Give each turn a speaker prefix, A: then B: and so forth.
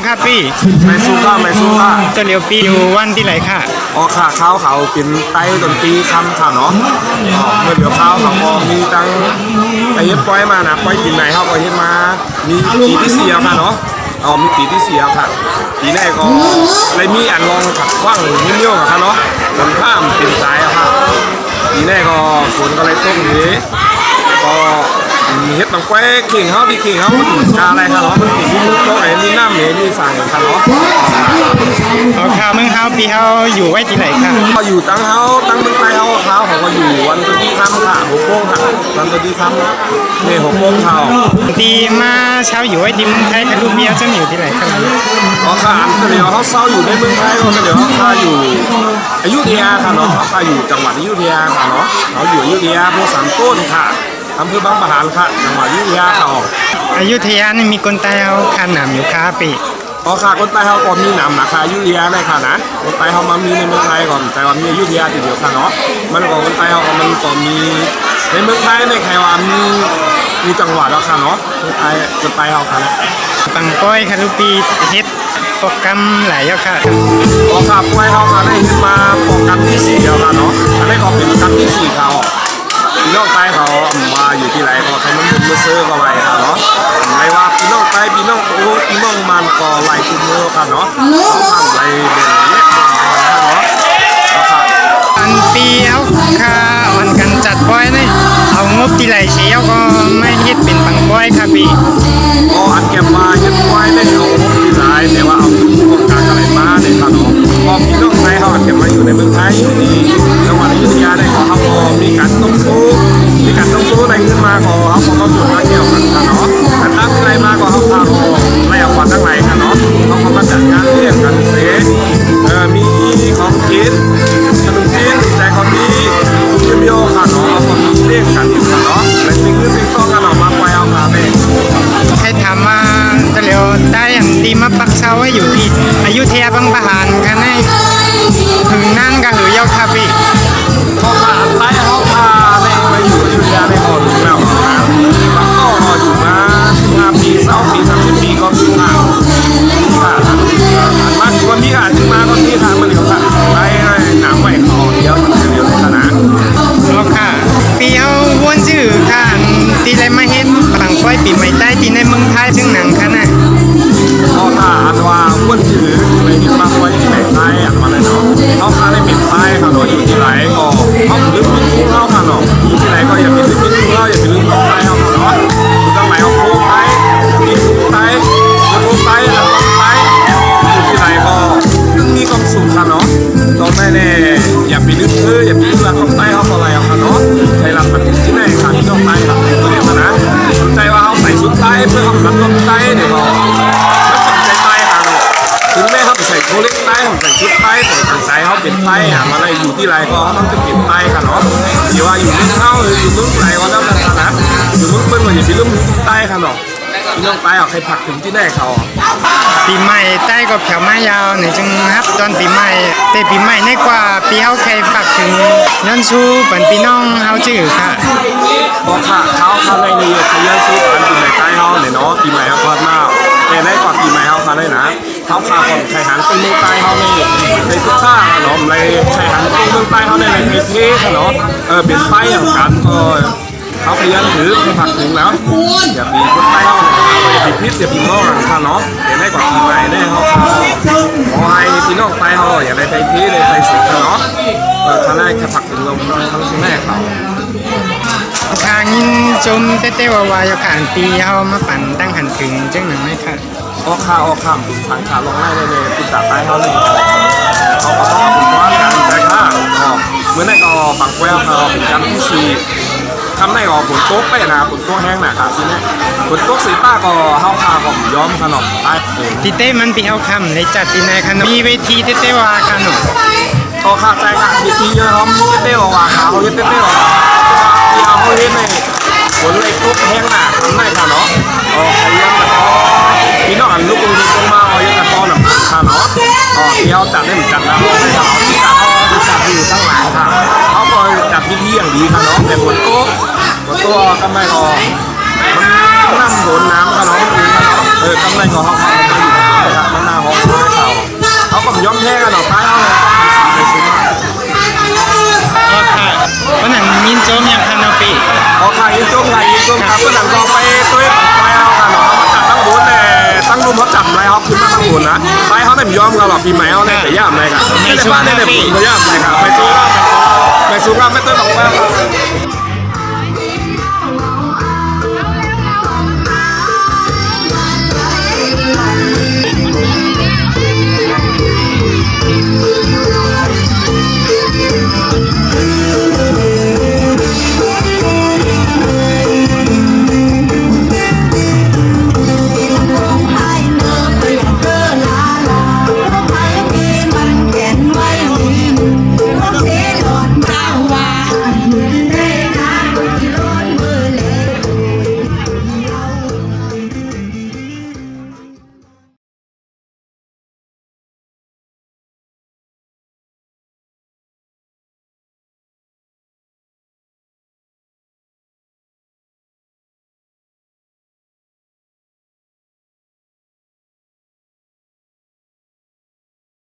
A: ค่ะพี่
B: ไม่สู้ค่ะ
A: ตัวเหลียวปีอยู่วันที่ไหนค่ะ
B: อ๋อค่ะเขาเป็นไต้ดนตรีคำค่ะเนาะเมื่อเดี๋ยวเขาก็มีตั้งไอ้เฮ็ดปล่อยมานะปล่อยปีไหนเขาก็เฮ็ดมามีปีที่4ค่ะเนาะมีปีที่4ค่ะปีแรกก็เลยมีอันลองขัดว่างนิดเดียวค่ะเนาะลำข้ามเป็นใจค่ะปีแรกก็ฝนก็เลยตกนี้ก็มีเฮ็ดบางแควเข่งเขาดีเข่งเขากาอะไรค่ะเนาะมันมีมุกโต๊ะไหนมีน้ำเหนมีสั่งค่ะเนาะ
A: ค่ะเมืองเฮาปีเฮาอยู่ไว้ที่ไหนค่ะ
B: ก็อยู่ตั้งเฮาตั้งเมืองไทยเฮาเขาก็อยู่วันตัวที่ค่ำค่ะ6 โมงค่ะวันตัวที่ค่ำนี่6 โมงเขา
A: ตีมาเช้าอยู่ไว้ที่เมืองไทยค่ะลูกเมียจะอยู่ที่ไหนครับ
B: อ๋อค่ะเดี๋ยวเขาเศร้าอยู่ในเมืองไทยก็เดี๋ยวเขาอยู่อยุธยาค่ะเนาะเขาอยู่จังหวัดอยุธยาค่ะเนาะเขาอยู่อยุธยาโพสามต้นค่ะอำเภอบางปะหันค่ะจังหวัดอยุธยาค่ะ
A: อยุธยานี่มีคนตายเอาขนามอยู่ค่ะปี
B: อ๋อค่ะคนใต้เขาก็มีหนำนะคะอยุธยาได้ค่ะนะคนใต้เขามามีในเมืองไทยก่อนแต่ว่ามีอยุธยาทีเดียวค่ะเนาะมันก็คนใต้เขาก็มันก็มีในเมืองไทยในแค่ว่ามีจังหวัดแล้วค่ะเนาะคนใต้เขาค่ะ
A: ปังก้อยค่ะลูกปีเฮ็ดโปรแกรมหลายอย่างค่ะ
B: อ๋อค่ะก้อยเขาค่ะได้ขึ้นมาโปรแกรมที่4แล้วค่ะเนาะอันนี้ก็เป็นโปรแกรมที่4เขาพี่น้องใต้เขามาอยู่ที่ไหนก็ใครมันบุญมาซื้อก็ไปค่ะเนาะไม่ว่าพี่น้องใต้พี่น้องโอ้พี่น้องมันก็ไหลคุ้มเมือค่ะเนาะเขาทำไหลเด่นเล็กค่ะเนาะค่ะ
A: อันปีเอาค่ะวันกันจัดก้อยนี่เอางบที่ไหลเชียวก็ไม่เฮ็ดเป็นปังก้อยค่ะพี่
B: ก็อันเก็บมาเฮ็ดไว้ได้เอางบที่ไหลแต่ว่าเอาโครงการอะไรมาเนี่ยค่ะเนาะพอพี่น้องไทยเขาเก็บมาอยู่ในเมืองไทยอยู่ที่จังหวัดอยุธยาได้ก็เขามีการต้องสู้ในขึ้นมาก็เขาก็มาส่วนมาเกี่ยวกันค่ะเนาะแต่ตั้งอะไรมาก็เขาพาไล่เอาควันทั้งหลายค่ะเนาะเขาก็มาจัดงานเลี้ยงกันเสมีของกินขนมจีนแต่ของดีเบี้ยวค่ะเนาะเขามีเลี้ยงกันค่ะเนาะและสิ่งต้องกันออกมาไปเอาค่ะแม่
A: ให้ถามว่าตะเหลียวใต้อย่างตีมาปักเสาไว้อยู่ที่อยุธยาบางปะหันกันให้ถึงนั่นกันหรือยาวคาพี่
B: เขาพาใต้เขาพาในมาอยู่อยุธยาในหอดูแล้วนะแล้วก็อยู่มา15 ปี20 ปี30 ปีก็มีค่ะมาถือว่ามีค่ะถึงมาก็มีค่ะมาเดี๋ยวค่ะไปหนาวใหม่เขาเดียวเลยค่ะนะ
A: อ๋อค่ะปีเอาวนชื่อค่ะตีไรมาเฮ็ดปังก้อยปีใหม่ใต้ที่ในเมืองไทยซึ่งหนังค่ะนะ
B: ก็ค่ะอันว่าวนชื่อในที่มาก้อยปีใหม่ใต้อันมาเลยเนาะเขาค่ะได้เป็นใต้ค่ะโดยอยู่ที่ไหนก็เขาลืมมิ้งเขาค่ะเนาะอยู่ที่ไหนก็อย่าไปลืมมิ้งเขาอย่าไปลืมของใต้เขาเนาะอยู่ตรงไหนเขาโค้งใต้มีโค้งใต้โค้งใต้แล้วก็ใต้อยู่ที่ไหนก็มีความสุขค่ะเนาะต้องไม่แน่อย่าไปลืมอย่าไปลืมของใต้เขาอะไรเอาค่ะเนาะใจรักมันที่ไหนค่ะที่ต้องใต้ค่ะตัวเดียวนะใจว่าเขาใส่ชุดใต้เพื่อเขารับต้องใต้เดี๋ยวเขาไม่ต้องใจใต้ค่ะเนาะถึงแม้เขาใส่โคเล็กใต้เขาใส่ชุดใต้แต่ทางใจเขาเป็นใต้หามาอะไรอยู่ที่ไรก็เขาต้องเป็นใต้ค่ะเนาะอย่าว่าอยู่เมืองเขาหรืออยู่เมืองไหนก็แล้วแต่นะอยู่เมืองเปิ้ลก็อย่าไปลืมใต้ค่ะเนาะพี่น้องใต้เอาใครผักถึงที่ไหนเขา
A: ปีใหม่ใต้ก็แถวมายาวในจึงครับตอนปีใหม่แต่ปีใหม่ในกว่าปีเฮาใครฝากถึงย้อนชูเป็นพี่น้องเฮาชื่อค่ะ
B: บอกค่ะเขาในนี้เขาย้อนชูอันปีใหม่ใต้เฮาเนี่ยเนาะปีใหม่เขาพอดมากแต่ในกว่าปีใหม่เขาค่ะได้นะเขาข่าวก่อนใครหันตรงเมืองใต้เขาในทุกข้าเนาะในใครหันตรงเมืองใต้เขาในเทศเนาะเป็นใต้อย่างกันก็เขาพยายามถือให้ผักถึงแล้วอย่ามีคนใต้เขาอย่ามีพิษอย่ามีง้อค่ะเนาะเดี๋ยวได้กว่าปีใหม่ได้เขาขอให้พี่น้องใต้เขาอย่าได้ไปที่เลยไปสิเนาะท่านได้แค่ผักถึงลมทั้งชิ้นแรกเขา
A: ทางยินจมเต้วายขานปีเขามาปั่นตั้งหันถึงจังหนังไหมค่ะ
B: ออกข้ามปุ่นสังขาลงไล่เลยปุ่นตัดใต้เขาเลยเขาก็ต้องปุ่นร้อนกันแต่ค่ะเมื่อนั้นก็ปักแววเขาเป็นการที่สี่ทำได้ก็ฝนตกไปนะฝนตกแห้งนะครับทีนี้ฝนตกสีป้าก็เข้าคาก็ย้อมขนมใต้
A: ที่เต้มันปีเอาคำในจัดที่ในขนมมีเวทีเต้วาขนม
B: ก็ขาดใจค่ะมีทีเยอะเขามีเต้วาเขาเต้วาที่เอาเขาเล่นในฝนเลยตกแห้งน่ะทำได้ค่ะเนาะใครยังแบบพี่น้องอันลูกคนนี้ตรงมาเอายังกับต้อนค่ะเนาะที่เขาจัดได้เหมือนกันนะได้ค่ะที่จัดอยู่ตั้งหลายค่ะเขาก็จัดพิธีอย่างดีค่ะเนาะแต่ฝนตกกำไรก็มันน้ำฝนน้ำค่ะเนาะกำไรก็เขาอยู่ค่ะมัน ย้อมแท้กันหรอกท้ายเอาไปซื้อมา
A: อ๋อค่ะเพราะนั้นมินโจมยังคานาปี
B: พอขายยุ่งครับก็หนังก็ไปตัวไปเอากันเนาะมาจัดตั้งบุญเลยตั้งรูปเขาจับอะไรเขาขึ้นมาตั้งบุญนะไปเขาเนี่ยย้อมกันหรอกปีใหม่เขาเนี่ยแต่ย่ามอะไรกันในบ้านเนี่ยบุญก็ย่ามอะไรกันไปสู้กันไม่ตัวบอกว่า